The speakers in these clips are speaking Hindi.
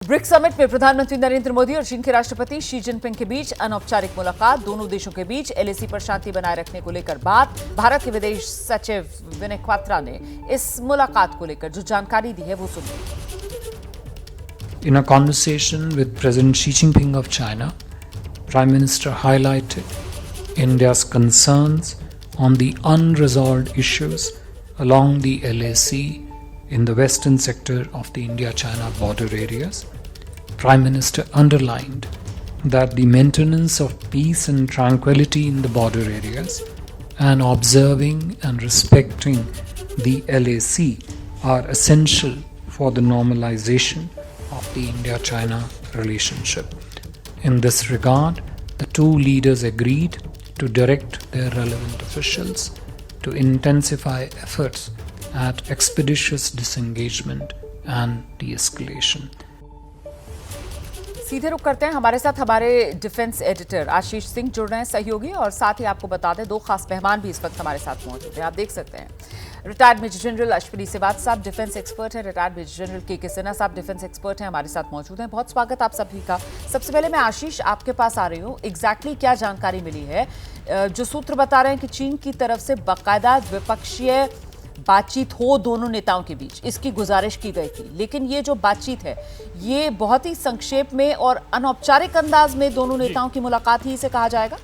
ब्रिक्स समिट में प्रधानमंत्री नरेंद्र मोदी और चीन के राष्ट्रपति शी जिनपिंग के बीच अनौपचारिक मुलाकात। दोनों देशों के बीच एलएसी पर शांति बनाए रखने को लेकर बात। भारत के विदेश सचिव विनय क्वात्रा ने इस मुलाकात को लेकर जो जानकारी दी है वो सुनिए। In a conversation with President Xi Jinping of China, Prime Minister highlighted India's concerns on the unresolved issues along the LAC in the western sector of the India-China border areas. Prime Minister underlined that the maintenance of peace and tranquility in the border areas and observing and respecting the LAC are essential for the normalization of the India-China relationship. In this regard, the two leaders agreed to direct their relevant officials to intensify efforts at expeditious disengagement and de-escalation. सीधे रुक करते हैं, हमारे साथ हमारे डिफेंस एडिटर आशीष सिंह जुड़ रहे हैं सहयोगी, और साथ ही आपको बता दें दो खास मेहमान भी इस वक्त हमारे साथ मौजूद हैं। आप देख सकते हैं retired major general Ashwini Srivastava साहब डिफेंस एक्सपर्ट हैं, retired major general K Sinha साहब डिफेंस एक्सपर्ट हैं, हमारे साथ मौजूद हैं। बहुत स्वागत आप सभी का। सबसे पहले मैं आशीष आपके पास आ रही हूँ, एग्जैक्टली क्या जानकारी मिली है? जो सूत्र बता रहे हैं कि चीन की तरफ से बाकायदा द्विपक्षीय बातचीत हो दोनों नेताओं के बीच, इसकी गुजारिश की गई थी, लेकिन ये जो बातचीत है ये बहुत ही संक्षेप में और अनौपचारिक अंदाज में दोनों नेताओं की मुलाकात ही इसे कहा जाएगा।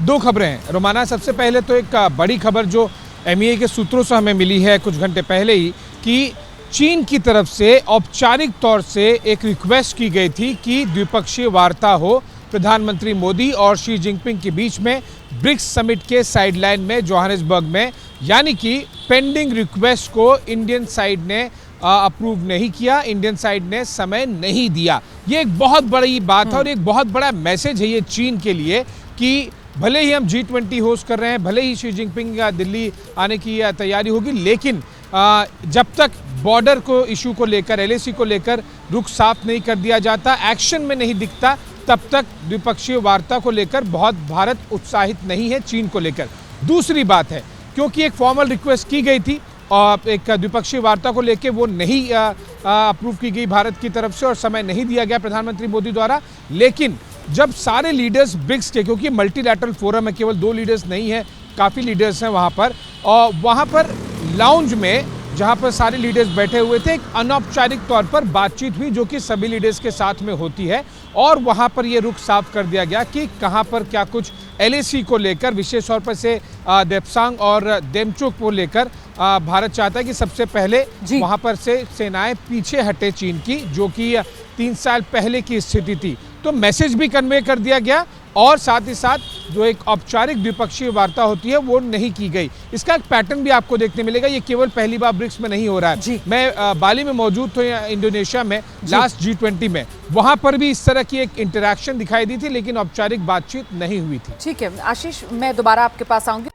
दो खबरें रोमाना। सबसे पहले तो एक बड़ी खबर जो एमईए के सूत्रों से हमें मिली है कुछ घंटे पहले ही, कि चीन की तरफ से औपचारिक तौर से एक रिक्वेस्ट की गई थी कि द्विपक्षीय वार्ता हो प्रधानमंत्री मोदी और शी जिनपिंग के बीच में ब्रिक्स समिट के साइडलाइन में जोहानिसबर्ग में, यानी कि पेंडिंग रिक्वेस्ट को इंडियन साइड ने अप्रूव नहीं किया, इंडियन साइड ने समय नहीं दिया। ये एक बहुत बड़ी बात है और एक बहुत बड़ा मैसेज है ये चीन के लिए कि भले ही हम G20 होस्ट कर रहे हैं, भले ही शी जिनपिंग दिल्ली आने की तैयारी होगी, लेकिन जब तक बॉर्डर को इशू को लेकर, एलएसी को लेकर रुख साफ नहीं कर दिया जाता, एक्शन में नहीं दिखता, तब तक द्विपक्षीय वार्ता को लेकर बहुत भारत उत्साहित नहीं है चीन को लेकर। दूसरी बात है, क्योंकि एक फॉर्मल रिक्वेस्ट की गई थी और एक द्विपक्षीय वार्ता को लेकर वो नहीं अप्रूव की गई भारत की तरफ से और समय नहीं दिया गया प्रधानमंत्री मोदी द्वारा। लेकिन जब सारे लीडर्स ब्रिक्स के, क्योंकि मल्टीलैटरल फोरम है, केवल दो लीडर्स नहीं है, काफ़ी लीडर्स हैं वहाँ पर, और वहाँ पर लाउंज में जहाँ पर सारे लीडर्स बैठे हुए थे, एक अनौपचारिक तौर पर बातचीत हुई जो कि सभी लीडर्स के साथ में होती है, और वहाँ पर ये रुख साफ कर दिया गया कि कहाँ पर क्या कुछ एलएसी को लेकर, विशेष तौर पर से देप्सांग और डेमचोक को लेकर भारत चाहता है कि सबसे पहले वहाँ पर से सेनाएं पीछे हटे चीन की, जो कि 3 साल पहले की स्थिति थी। तो मैसेज भी कन्वे कर दिया गया और साथ ही साथ जो एक औपचारिक द्विपक्षीय वार्ता होती है वो नहीं की गई। इसका एक पैटर्न भी आपको देखने मिलेगा, ये केवल पहली बार ब्रिक्स में नहीं हो रहा है। मैं बाली में मौजूद था इंडोनेशिया में लास्ट G20 में, वहां पर भी इस तरह की एक इंटरेक्शन दिखाई दी थी, लेकिन औपचारिक बातचीत नहीं हुई थी। ठीक है आशीष, मैं दोबारा आपके पास आऊंगी।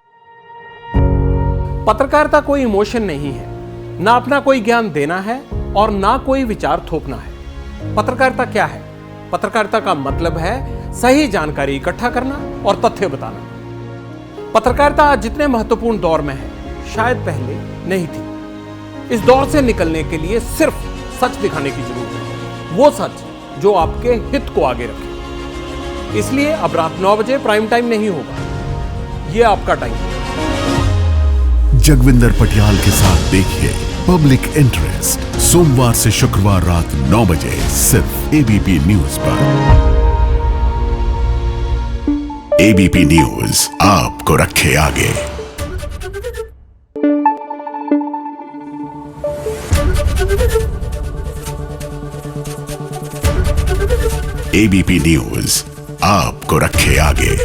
पत्रकारिता कोई इमोशन नहीं है, ना अपना कोई ज्ञान देना है और ना कोई विचार थोपना है। पत्रकारिता क्या है? पत्रकारिता का मतलब है सही जानकारी इकट्ठा करना और तथ्य बताना। पत्रकारिता आज जितने महत्वपूर्ण दौर में है, शायद पहले नहीं थी। इस दौर से निकलने के लिए सिर्फ सच दिखाने की जरूरत है, वो सच जो आपके हित को आगे रखे। इसलिए अब रात 9 बजे प्राइम टाइम नहीं होगा, ये आपका टाइम है। जगविंदर पटियाल के साथ देखिए पब्लिक इंटरेस्ट, सोमवार से शुक्रवार रात 9 बजे सिर्फ एबीपी न्यूज पर। एबीपी न्यूज आपको रखे आगे। एबीपी न्यूज आपको रखे आगे।